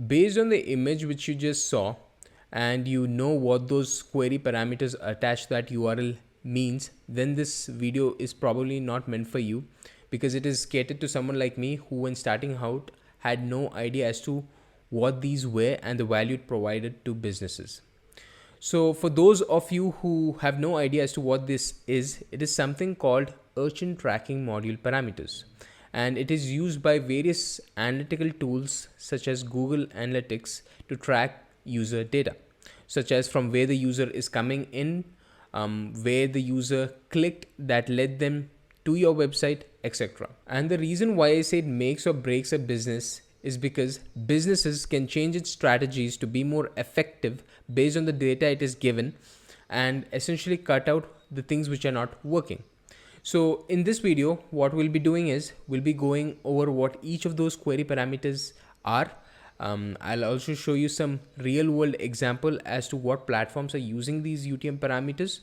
Based on the image which you just saw, and you know what those query parameters attached to that URL means, then this video is probably not meant for you, because it is catered to someone like me who, when starting out, had no idea as to what these were and the value it provided to businesses. So, for those of you who have no idea as to what this is, it is something called urchin tracking module parameters. And it is used by various analytical tools such as Google Analytics to track user data, such as from where the user is coming in, where the user clicked that led them to your website, etc. And the reason why I say it makes or breaks a business is because businesses can change its strategies to be more effective based on the data it is given, and essentially cut out the things which are not working. So in this video, what we'll be doing is we'll be going over what each of those query parameters are. I'll also show you some real world example as to what platforms are using these UTM parameters,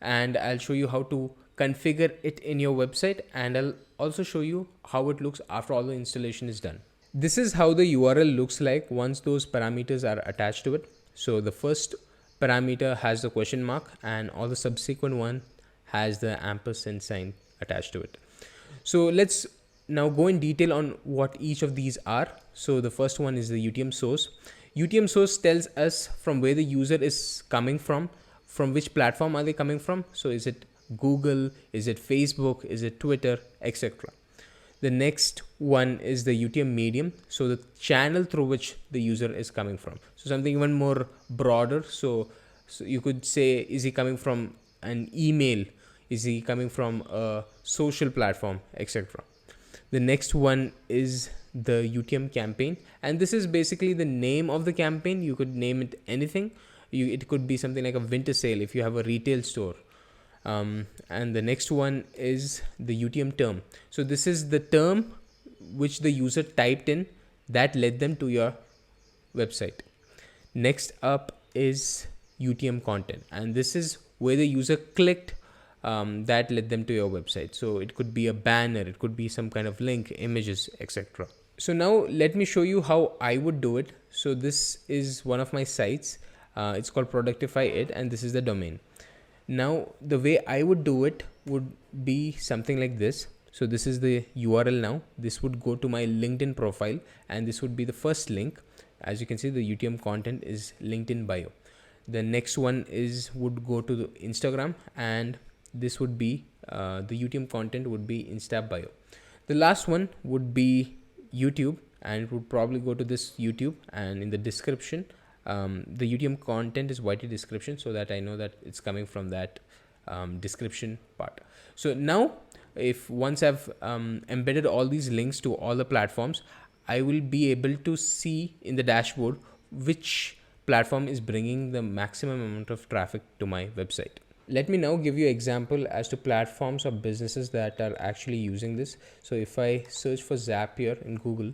and I'll show you how to configure it in your website, and I'll also show you how it looks after all the installation is done. This is how the URL looks like once those parameters are attached to it. So the first parameter has the question mark, and all the subsequent one has the ampersand sign attached to it. So let's now go in detail on what each of these are. So the first one is the UTM source. UTM source tells us from where the user is coming from which platform are they coming from. So is it Google, is it Facebook, is it Twitter, etc. The next one is the UTM medium, so the channel through which the user is coming from. So something even more broader. So you could say, is he coming from an email? Is he coming from a social platform, etc. The next one is the UTM campaign, and this is basically the name of the campaign. You could name it anything. It could be something like a winter sale if you have a retail store. And the next one is the UTM term. So this is the term which the user typed in that led them to your website. Next up is UTM content, and this is where the user clicked that led them to your website. So it could be a banner, it could be some kind of link, images, etc. So now let me show you how I would do it. So this is one of my sites. It's called Productify It, and this is the domain. Now the way I would do it would be something like this. So this is the URL. Now this would go to my LinkedIn profile, and this would be the first link. As you can see, the UTM content is LinkedIn bio. The next one is would go to the Instagram, and this would be the UTM content would be Insta bio. The last one would be YouTube, and it would probably go to this YouTube, and in the description, the UTM content is YT description, so that I know that it's coming from that description part. So now, if once I've embedded all these links to all the platforms, I will be able to see in the dashboard which platform is bringing the maximum amount of traffic to my website. Let me now give you an example as to platforms or businesses that are actually using this. So if I search for Zapier in Google,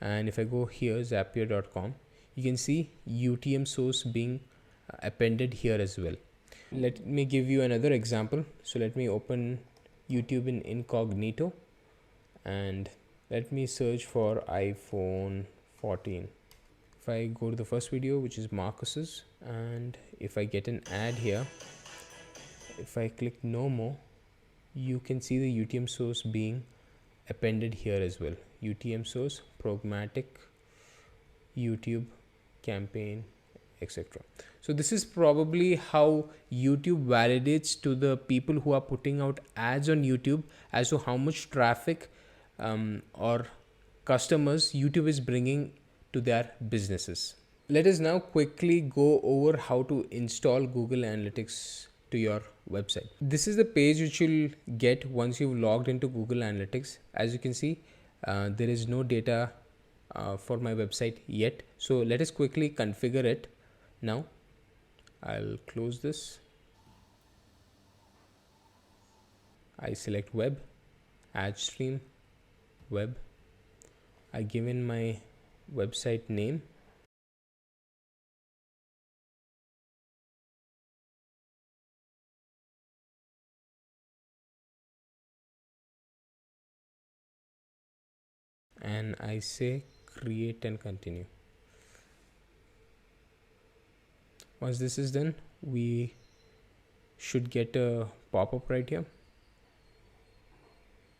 and if I go here, zapier.com, you can see UTM source being appended here as well. Let me give you another example. So let me open YouTube in incognito, and let me search for iPhone 14. If I go to the first video, which is Marcus's, and if I get an ad here, if I click no more, you can see the UTM source being appended here as well. UTM source, programmatic, YouTube campaign, etc. So this is probably how YouTube validates to the people who are putting out ads on YouTube as to how much traffic or customers YouTube is bringing to their businesses. Let us now quickly go over how to install Google Analytics to your website. This is the page which you'll get once you've logged into Google Analytics. As you can see, there is no data for my website yet. So let us quickly configure it now. I'll close this. I select web, add stream, web. I give in my website name. And I say create and continue. Once this is done, we should get a pop-up right here.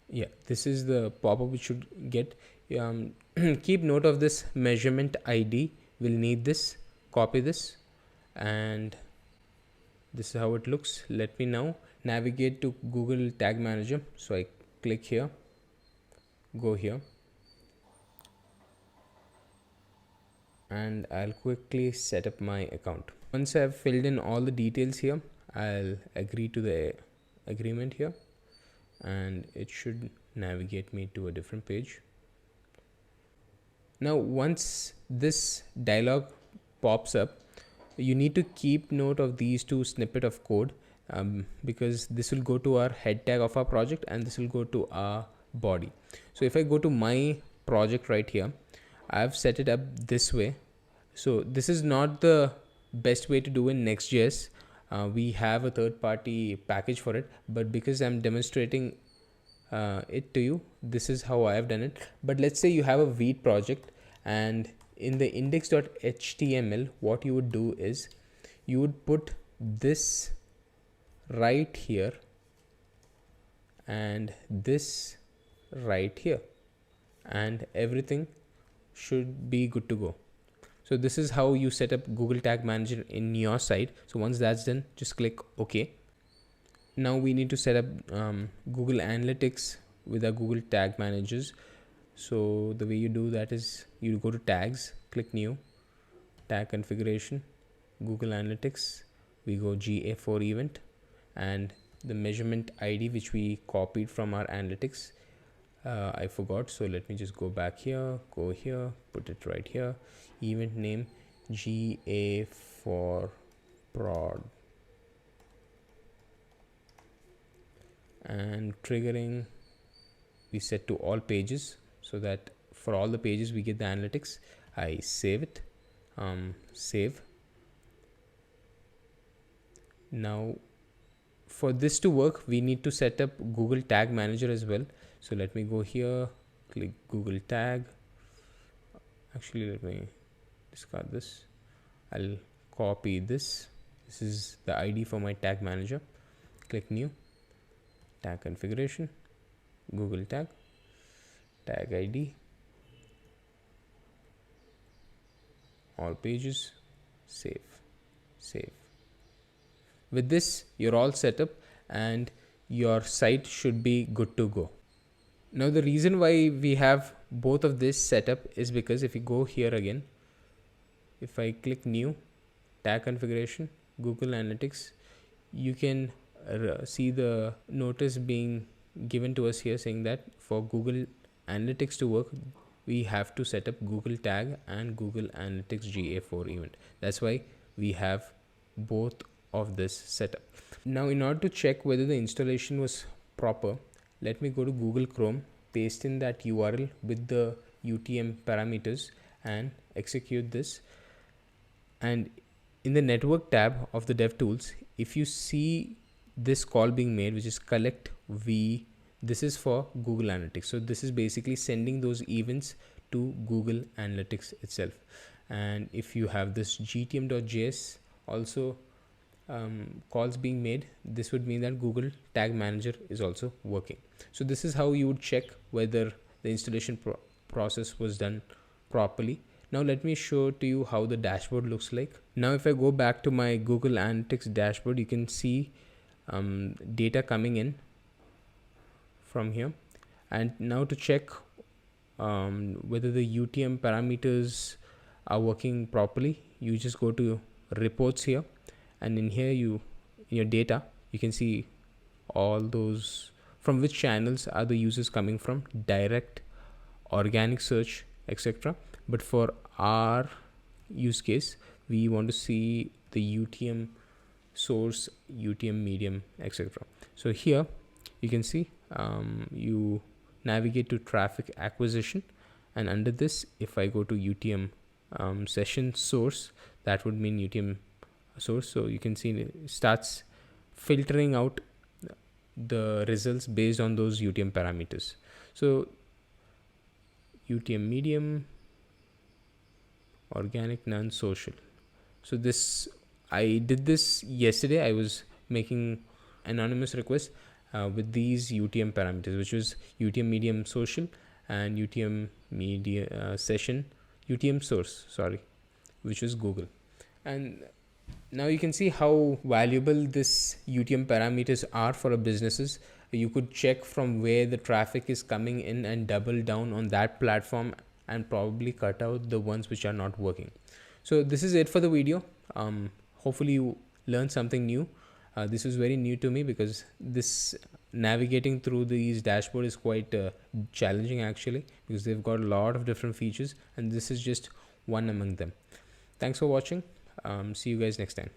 Yeah, this is the pop-up we should get. Keep note of this measurement ID. We'll need this. Copy this, and this is how it looks. Let me now navigate to Google Tag Manager. So I click here, go here, and I'll quickly set up my account. Once I've filled in all the details here, I'll agree to the agreement here, and it should navigate me to a different page. Now once this dialog pops up, you need to keep note of these two snippet of code, because this will go to our head tag of our project and this will go to our body. So if I go to my project right here, I've set it up this way. So this is not the best way to do in Next.js. We have a third-party package for it, but because I'm demonstrating it to you, this is how I have done it. But let's say you have a Vite project, and in the index.html, what you would do is you would put this right here and this right here, and everything should be good to go. So this is how you set up Google Tag Manager in your site. So once that's done, just click OK. Now we need to set up Google Analytics with our Google Tag Managers. So the way you do that is you go to tags, click new, tag configuration, Google Analytics, we go GA4 event, and the measurement ID which we copied from our analytics, I forgot, so let me just go back here, go here, put it right here, event name GA4 prod, and triggering we set to all pages, so that for all the pages we get the analytics. I save it, save. Now for this to work, we need to set up Google Tag Manager as well. So let me go here, click Google Tag. Actually, let me discard this. I'll copy this. This is the ID for my Tag Manager. Click new, tag configuration, Google Tag, tag ID, all pages, save, save. With this, you're all set up and your site should be good to go. Now the reason why we have both of this set up is because if you go here again, if I click new, tag configuration, Google Analytics, you can see the notice being given to us here saying that for Google Analytics to work, we have to set up Google Tag and Google Analytics GA4 event. That's why we have both of this setup. Now in order to check whether the installation was proper, let me go to Google Chrome, paste in that URL with the UTM parameters and execute this. And in the network tab of the DevTools, if you see this call being made, which is collect v, this is for Google Analytics. So this is basically sending those events to Google Analytics itself. And if you have this gtm.js also calls being made, this would mean that Google Tag Manager is also working. So this is how you would check whether the installation process was done properly. Now let me show to you how the dashboard looks like. Now if I go back to my Google Analytics dashboard, you can see data coming in from here. And now to check whether the UTM parameters are working properly, you just go to reports here, and in here in your data you can see all those from which channels are the users coming from, direct, organic search, etc. But for our use case, we want to see the UTM source, UTM medium, etc. So here you can see you navigate to traffic acquisition, and under this, if I go to UTM session source, that would mean UTM source. So you can see it starts filtering out the results based on those UTM parameters. So UTM medium, organic, none, social. So this I did this yesterday. I was making anonymous requests with these UTM parameters, which was UTM medium social and UTM media session, UTM source, sorry, which was Google. And now you can see how valuable this UTM parameters are for a businesses. You could check from where the traffic is coming in and double down on that platform and probably cut out the ones which are not working. So this is it for the video. Hopefully you learned something new. This was very new to me because this navigating through these dashboard is quite challenging actually, because they've got a lot of different features and this is just one among them. Thanks for watching. See you guys next time.